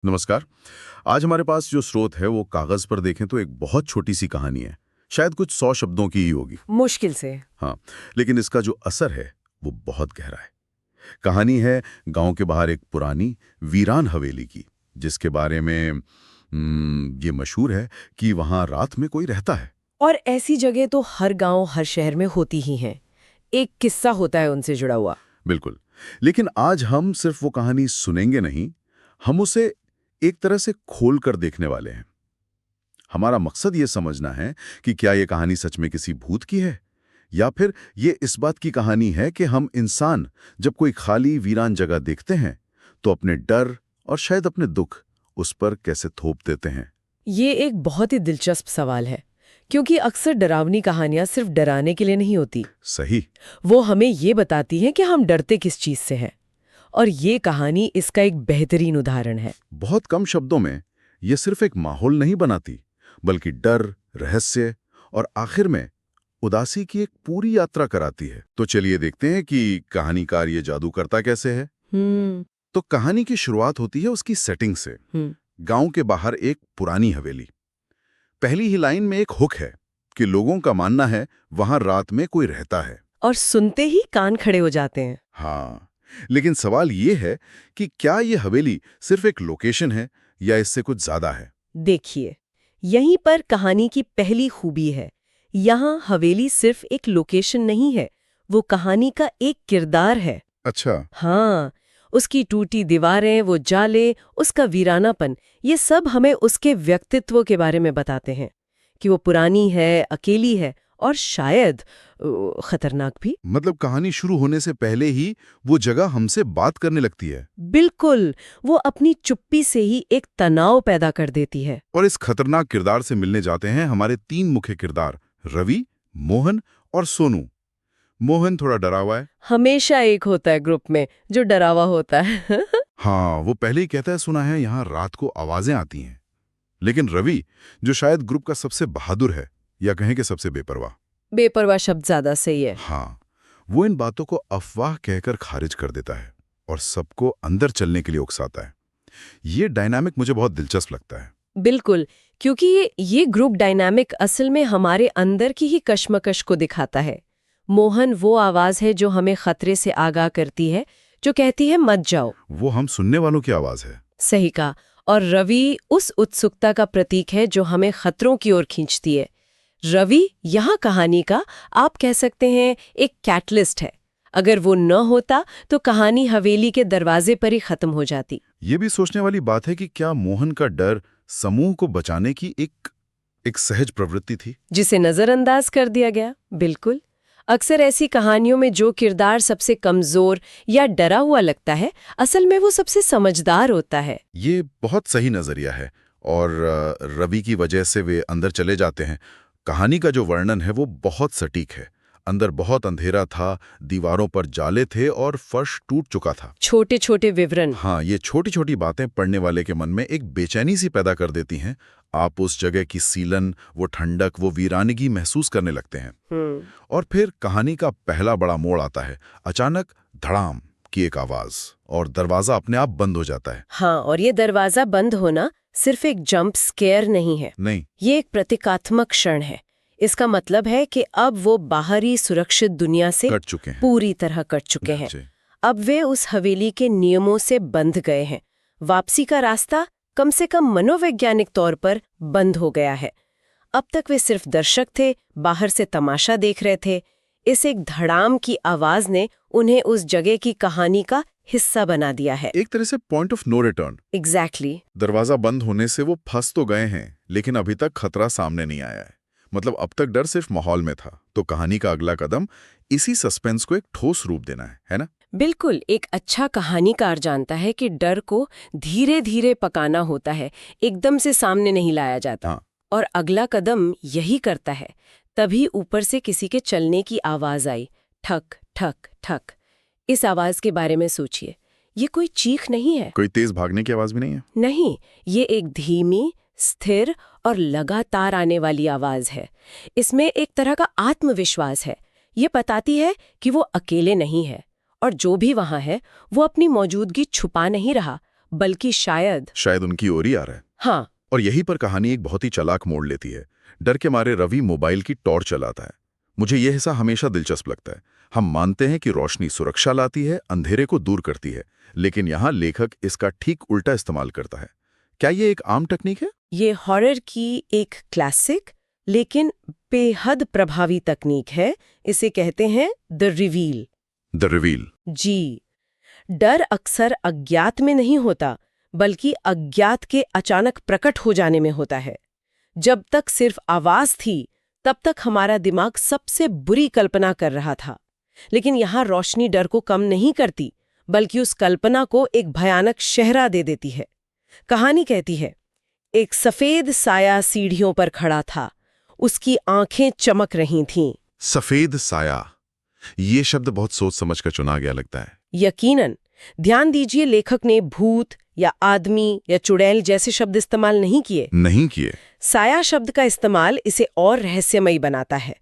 नमस्कार। आज हमारे पास जो स्रोत है वो कागज पर देखें तो एक बहुत छोटी सी कहानी है। शायद कुछ 100 शब्दों की ही होगी। मुश्किल से। हाँ, लेकिन इसका जो असर है वो बहुत गहरा है। कहानी है गांव के बाहर एक पुरानी वीरान हवेली की, जिसके बारे में ये मशहूर है कि वहां रात में कोई रहता है। और ऐसी जगह तो हर गांव हर शहर में होती ही हैं। एक किस्सा होता है उनसे जुड़ा हुआ। बिल्कुल। लेकिन आज हम सिर्फ वो कहानी सुनेंगे नहीं, हम उसे एक तरह से खोल कर देखने वाले हैं। हमारा मकसद ये समझना है कि क्या ये कहानी सच में किसी भूत की है, या फिर ये इस बात की कहानी है कि हम इंसान जब कोई खाली वीरान जगह देखते हैं तो अपने डर और शायद अपने दुख उस पर कैसे थोप देते हैं। ये एक बहुत ही दिलचस्प सवाल है, क्योंकि अक्सर डरावनी कहानियां सिर्फ डराने के लिए नहीं होती। सही। वो हमें ये बताती हैं कि हम डरते किस चीज से हैं। और ये कहानी इसका एक बेहतरीन उदाहरण है। बहुत कम शब्दों में ये सिर्फ एक माहौल नहीं बनाती, बल्कि डर, रहस्य और आखिर में उदासी की एक पूरी यात्रा कराती है। तो चलिए देखते हैं कि कहानीकार ये जादू करता कैसे है। हम्म। तो कहानी की शुरुआत होती है उसकी सेटिंग से। गांव के बाहर एक पुरानी हवेली। पहली ही लाइन में एक हुक है कि लोगों का मानना है वहां रात में कोई रहता है। और सुनते ही कान खड़े हो जाते हैं। हाँ, लेकिन सवाल ये है कि क्या ये हवेली सिर्फ एक लोकेशन है या इससे कुछ ज्यादा है। देखिए, यहीं पर कहानी की पहली खूबी है। यहाँ हवेली सिर्फ एक लोकेशन नहीं है, वो कहानी का एक किरदार है। अच्छा। हाँ, उसकी टूटी दीवारें, वो जाले, उसका वीरानापन, ये सब हमें उसके व्यक्तित्व के बारे में बताते हैं कि वो पुरानी है, अकेली है और शायद खतरनाक भी। मतलब कहानी शुरू होने से पहले ही वो जगह हमसे बात करने लगती है। बिल्कुल, वो अपनी चुप्पी से ही एक तनाव पैदा कर देती है। और इस खतरनाक किरदार से मिलने जाते हैं हमारे 3 मुख्य किरदार, रवि, मोहन और सोनू। मोहन थोड़ा डरा हुआ है। हमेशा एक होता है ग्रुप में जो डरावा होता है। हाँ, वो पहले ही कहता है सुना है यहाँ रात को आवाजें आती हैं। लेकिन रवि, जो शायद ग्रुप का सबसे बहादुर है, या कहें कि सबसे बेपरवाह। बेपरवाह शब्द ज्यादा सही है। हाँ, वो इन बातों को अफवाह कहकर खारिज कर देता है और सबको अंदर चलने के लिए उकसाता है। ये डायनामिक मुझे बहुत दिलचस्प लगता है। बिल्कुल, क्योंकि ये ग्रुप डायनामिक असल में हमारे अंदर की ही कश्मकश को दिखाता है। मोहन वो आवाज है जो हमें खतरे से आगाह करती है, जो कहती है मत जाओ। वो हम सुनने वालों की आवाज है। सही कहा। और रवि उस उत्सुकता का प्रतीक है जो हमें खतरों की ओर खींचती है। रवि यहाँ कहानी का, आप कह सकते हैं, एक कैटलिस्ट है। अगर वो न होता तो कहानी हवेली के दरवाजे पर ही खत्म हो जाती। ये भी सोचने वाली बात है कि क्या मोहन का डर समूह को बचाने की एक सहज प्रवृत्ति थी, जिसे नजरअंदाज कर दिया गया। बिल्कुल, अक्सर ऐसी कहानियों में जो किरदार सबसे कमजोर या डरा हुआ लगता है, असल में वो सबसे समझदार होता है। ये बहुत सही नजरिया है। और रवि की वजह से वे अंदर चले जाते हैं। कहानी का जो वर्णन है वो बहुत सटीक है। अंदर बहुत अंधेरा था, दीवारों पर जाले थे और फर्श टूट चुका था। छोटे छोटे विवरण। हाँ, ये छोटी छोटी बातें पढ़ने वाले के मन में एक बेचैनी सी पैदा कर देती हैं। आप उस जगह की सीलन, वो ठंडक, वो वीरानगी महसूस करने लगते हैं। और फिर कहानी का पहला बड़ा मोड़ आता है। अचानक धड़ाम की एक आवाज और दरवाजा अपने आप बंद हो जाता है। हाँ, और ये दरवाजा बंद होना सिर्फ एक जंप स्केयर नहीं है। नहीं, ये एक प्रतीकात्मक क्षण है। इसका मतलब है कि अब वो बाहरी सुरक्षित दुनिया से कट चुके हैं। पूरी तरह कट चुके हैं। जी। अब वे उस हवेली के नियमों से बंध गए हैं। वापसी का रास्ता कम से कम मनोवैज्ञानिक तौर पर बंद हो गया है। अब तक वे सिर्फ दर्शक थे, बाहर से तमाशा देख रहे थे। इस एक धड़ाम की आवाज ने उन्हें उस जगह की कहानी का हिस्सा बना दिया है। एक तरह से point of no return. Exactly. दरवाजा बंद होने से वो फंस तो गए हैं, लेकिन अभी तक खतरा सामने नहीं आया है। मतलब अब तक डर सिर्फ माहौल में था। तो कहानी का अगला कदम इसी सस्पेंस को एक ठोस रूप देना है ना? बिल्कुल, एक अच्छा कहानीकार जानता है कि डर को धीरे धीरे पकाना होता है, एकदम से सामने नहीं लाया जाता। हाँ। और अगला कदम यही करता है। तभी ऊपर से किसी के चलने की आवाज आई, ठक ठक ठक। इस आवाज के बारे में सोचिए। ये कोई चीख नहीं है, कोई तेज भागने की आवाज भी नहीं है। नहीं, ये एक धीमी, स्थिर और लगातार आने वाली आवाज है। इसमें एक तरह का आत्मविश्वास है। ये बताती है कि वो अकेले नहीं है, और जो भी वहां है वो अपनी मौजूदगी छुपा नहीं रहा, बल्कि शायद उनकी ओर ही आ रहा है। हाँ, और यहीं पर कहानी एक बहुत ही चालाक मोड़ लेती है। डर के मारे रवि मोबाइल की टॉर्च चलाता है। मुझे यह हिस्सा हमेशा दिलचस्प लगता है। हम मानते हैं कि रोशनी सुरक्षा लाती है, अंधेरे को दूर करती है, लेकिन यहाँ लेखक इसका ठीक उल्टा इस्तेमाल करता है। क्या ये एक आम टेक्निक है? ये हॉरर की एक क्लासिक लेकिन बेहद प्रभावी तकनीक है। इसे कहते हैं द रिवील। The reveal. जी, डर अक्सर अज्ञात में नहीं होता, बल्कि अज्ञात के अचानक प्रकट हो जाने में होता है। जब तक सिर्फ आवाज थी, तब तक हमारा दिमाग सबसे बुरी कल्पना कर रहा था। लेकिन यहाँ रोशनी डर को कम नहीं करती, बल्कि उस कल्पना को एक भयानक शहरा दे देती है। कहानी कहती है, एक सफेद साया सीढ़ियों पर खड़ा था। उसकी आंखें चमक रही थीं। सफेद साया, ये शब्द बहुत सोच समझ कर चुना गया लगता है। यकीनन। ध्यान दीजिए, लेखक ने भूत या आदमी या चुड़ैल जैसे शब्द इस्तेमाल नहीं किए। साया शब्द का इस्तेमाल इसे और रहस्यमयी बनाता है।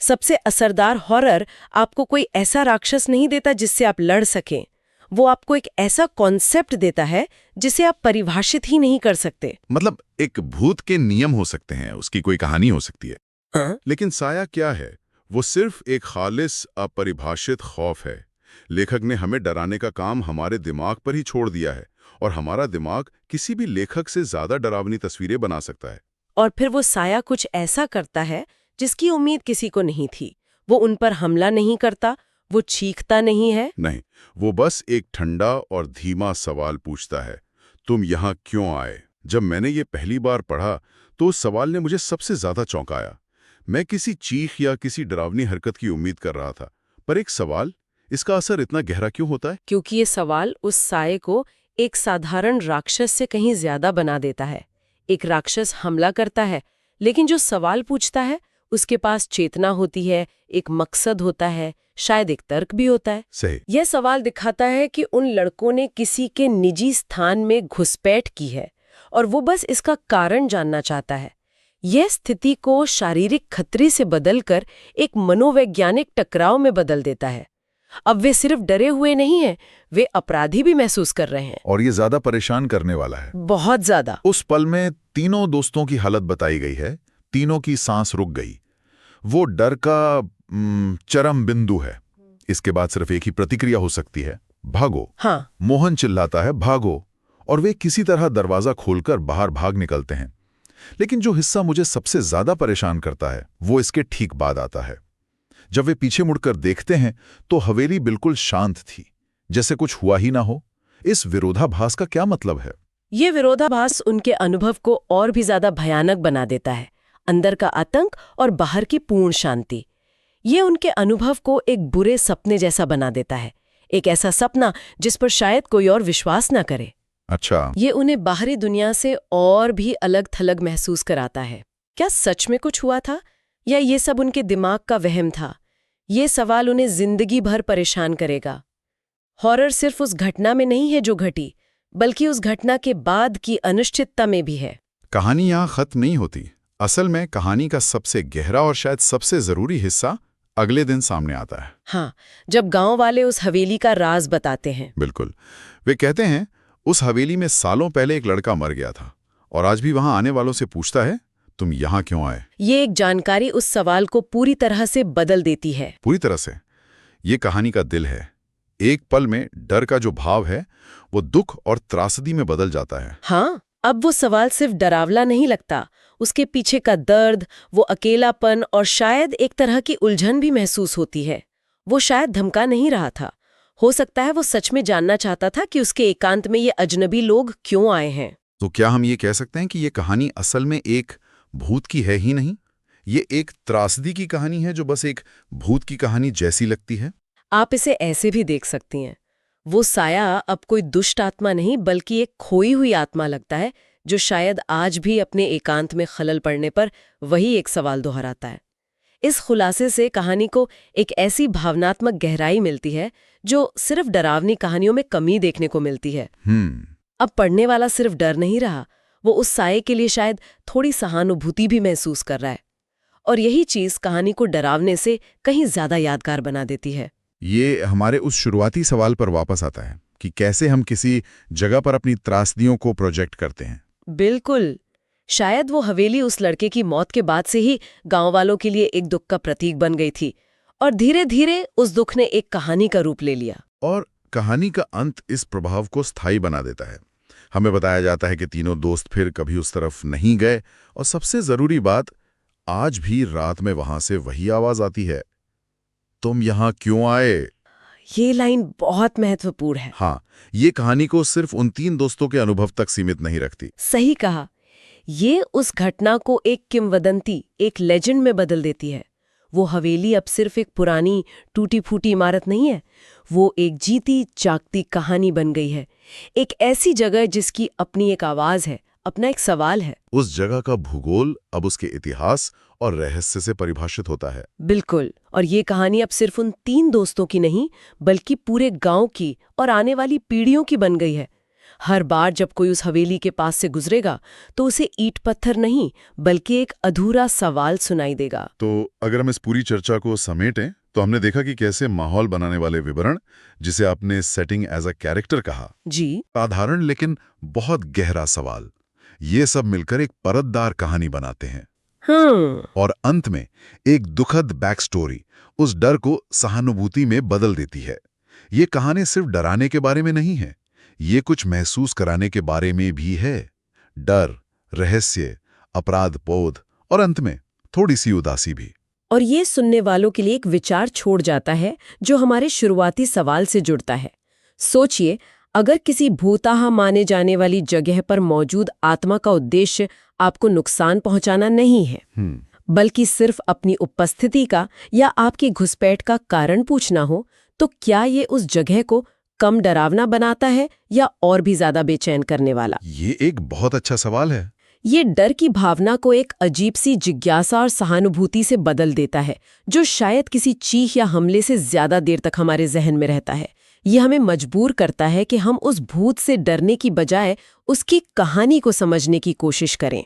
सबसे असरदार हॉरर आपको कोई ऐसा राक्षस नहीं देता जिससे आप लड़ सकें। वो आपको एक ऐसा कॉन्सेप्ट देता है जिसे आप परिभाषित ही नहीं कर सकते। मतलब एक भूत के नियम हो सकते हैं, उसकी कोई कहानी हो सकती है। हाँ? लेकिन साया क्या है? वो सिर्फ एक खालिस अपरिभाषित खौफ है। लेखक ने हमें डराने का काम हमारे दिमाग पर ही छोड़ दिया है, और हमारा दिमाग किसी भी लेखक से ज्यादा डरावनी तस्वीरें बना सकता है। और फिर वो साया कुछ ऐसा करता है जिसकी उम्मीद किसी को नहीं थी। वो उन पर हमला नहीं करता, वो चीखता नहीं है। नहीं, वो बस एक ठंडा और धीमा सवाल पूछता है, तुम यहाँ क्यों आए? जब मैंने ये पहली बार पढ़ा तो उस सवाल ने मुझे सबसे ज्यादा चौंकाया। मैं किसी चीख या किसी डरावनी हरकत की उम्मीद कर रहा था, पर एक सवाल, इसका असर इतना गहरा क्यों होता है? क्योंकि ये सवाल उस साये को एक साधारण राक्षस से कहीं ज्यादा बना देता है। एक राक्षस हमला करता है, लेकिन जो सवाल पूछता है उसके पास चेतना होती है, एक मकसद होता है, शायद एक तर्क भी होता है। सही। यह सवाल दिखाता है कि उन लड़कों ने किसी के निजी स्थान में घुसपैठ की है और वो बस इसका कारण जानना चाहता है। यह स्थिति को शारीरिक खतरे से बदलकर एक मनोवैज्ञानिक टकराव में बदल देता है। अब वे सिर्फ डरे हुए नहीं हैं, वे अपराधी भी महसूस कर रहे हैं। और ये ज्यादा परेशान करने वाला है। बहुत ज्यादा। उस पल में तीनों दोस्तों की हालत बताई गई है। तीनों की सांस रुक गई। वो डर का चरम बिंदु है। इसके बाद सिर्फ एक ही प्रतिक्रिया हो सकती है, भागो। हाँ। मोहन चिल्लाता है, भागो, और वे किसी तरह दरवाजा खोलकर बाहर भाग निकलते हैं। लेकिन जो हिस्सा मुझे सबसे ज्यादा परेशान करता है वो इसके ठीक बाद आता है। जब वे पीछे मुड़कर देखते हैं तो हवेली बिल्कुल शांत थी, जैसे कुछ हुआ ही ना हो। इस विरोधाभास का क्या मतलब है? ये विरोधाभास उनके अनुभव को और भी ज्यादा भयानक बना देता है। अंदर का आतंक और बाहर की पूर्ण शांति। ये उनके अनुभव को एक बुरे सपने जैसा बना देता है, एक ऐसा सपना जिस पर शायद कोई और विश्वास ना करे। अच्छा। ये उन्हें बाहरी दुनिया से और भी अलग थलग महसूस कराता है। क्या सच में कुछ हुआ था, या ये सब उनके दिमाग का वहम था? ये सवाल उन्हें जिंदगी भर परेशान करेगा। हॉरर सिर्फ उस घटना में नहीं है जो घटी, बल्कि उस घटना के बाद की अनिश्चितता में भी है। कहानी यहाँ खत्म नहीं होती। असल में कहानी का सबसे गहरा और शायद सबसे जरूरी हिस्सा अगले दिन सामने आता है। हाँ, जब गांव वाले उस हवेली का राज बताते हैं। बिल्कुल। वे कहते हैं उस हवेली में सालों पहले एक लड़का मर गया था, और आज भी वहां आने वालों से पूछता है, तुम यहाँ क्यों आए? ये एक जानकारी उस सवाल को पूरी तरह से बदल देती है। पूरी तरह से। ये कहानी का दिल है। एक पल में डर का जो भाव है वो दुख और त्रासदी में बदल जाता है। हाँ, अब वो सवाल सिर्फ डरावना नहीं लगता, उसके पीछे का दर्द, वो अकेलापन और शायद एक तरह की उलझन भी महसूस होती है। वो शायद धमका नहीं रहा था, हो सकता है वो सच में जानना चाहता था कि उसके एकांत में ये अजनबी लोग क्यों आए हैं। तो क्या हम ये कह सकते हैं कि ये कहानी असल में एक भूत की है ही नहीं? ये एक त्रासदी की कहानी है जो बस एक भूत की कहानी जैसी लगती है? आप इसे ऐसे भी देख सकती हैं। वो साया अब कोई दुष्ट आत्मा नहीं, बल्कि एक खोई हुई आत्मा लगता है, जो शायद आज भी अपने एकांत में खलल पड़ने पर वही एक सवाल दोहराता है। इस खुलासे से कहानी को एक ऐसी भावनात्मक गहराई मिलती है जो सिर्फ डरावनी कहानियों में कमी देखने को मिलती है। अब पढ़ने वाला सिर्फ डर नहीं रहा, वो उस साये के लिए शायद थोड़ी सहानुभूति भी महसूस कर रहा है। और यही चीज कहानी को डरावने से कहीं ज्यादा यादगार बना देती है। ये हमारे उस शुरुआती सवाल पर वापस आता है कि कैसे हम किसी जगह पर अपनी त्रासदियों को प्रोजेक्ट करते हैं। बिल्कुल। शायद वो हवेली उस लड़के की मौत के बाद से ही गांव वालों के लिए एक दुख का प्रतीक बन गई थी और धीरे धीरे उस दुख ने एक कहानी का रूप ले लिया। और कहानी का अंत इस प्रभाव को स्थायी बना देता है। हमें बताया जाता है कि तीनों दोस्त फिर कभी उस तरफ नहीं गए और सबसे जरूरी बात, आज भी रात में वहां से वही आवाज आती है, तुम यहां क्यों आए? ये लाइन बहुत महत्वपूर्ण है। हाँ, ये कहानी को सिर्फ उन 3 दोस्तों के अनुभव तक सीमित नहीं रखती। सही कहा। ये उस घटना को एक किंवदंती, एक लेजेंड में बदल देती है। वो हवेली अब सिर्फ एक पुरानी टूटी फूटी इमारत नहीं है, वो एक जीती जागती कहानी बन गई है। एक ऐसी जगह जिसकी अपनी एक आवाज है, अपना एक सवाल है। उस जगह का भूगोल अब उसके इतिहास और रहस्य से परिभाषित होता है। बिल्कुल। और ये कहानी अब सिर्फ उन 3 दोस्तों की नहीं, बल्कि पूरे गांव की और आने वाली पीढ़ियों की बन गई है। हर बार जब कोई उस हवेली के पास से गुजरेगा तो उसे ईंट पत्थर नहीं, बल्कि एक अधूरा सवाल सुनाई देगा। तो अगर हम इस पूरी चर्चा को समेटें तो हमने देखा कि कैसे माहौल बनाने वाले विवरण, जिसे आपने सेटिंग एज अ कैरेक्टर कहा, जी, साधारण लेकिन बहुत गहरा सवाल, ये सब मिलकर एक परतदार कहानी बनाते हैं। और अंत में एक दुखद बैक स्टोरी उस डर को सहानुभूति में बदल देती है। ये कहानी सिर्फ डराने के बारे में नहीं है, ये कुछ महसूस कराने के बारे में भी है। डर, रहस्य, अपराध बोध और अंत में थोड़ी सी उदासी भी। और ये सुनने वालों के लिए एक विचार छोड़ जाता है जो हमारे शुरुआती सवाल से जुड़ता है। सोचिए, अगर किसी भूताहा माने जाने वाली जगह पर मौजूद आत्मा का उद्देश्य आपको नुकसान पहुंचाना नहीं है, बल्कि सिर्फ अपनी उपस्थिति का या आपकी घुसपैठ का कारण पूछना हो, तो क्या ये उस जगह को कम डरावना बनाता है या और भी ज्यादा बेचैन करने वाला? ये एक बहुत अच्छा सवाल है। ये डर की भावना को एक अजीब सी जिज्ञासा और सहानुभूति से बदल देता है, जो शायद किसी चीख या हमले से ज्यादा देर तक हमारे जहन में रहता है। ये हमें मजबूर करता है कि हम उस भूत से डरने की बजाय उसकी कहानी को समझने की कोशिश करें।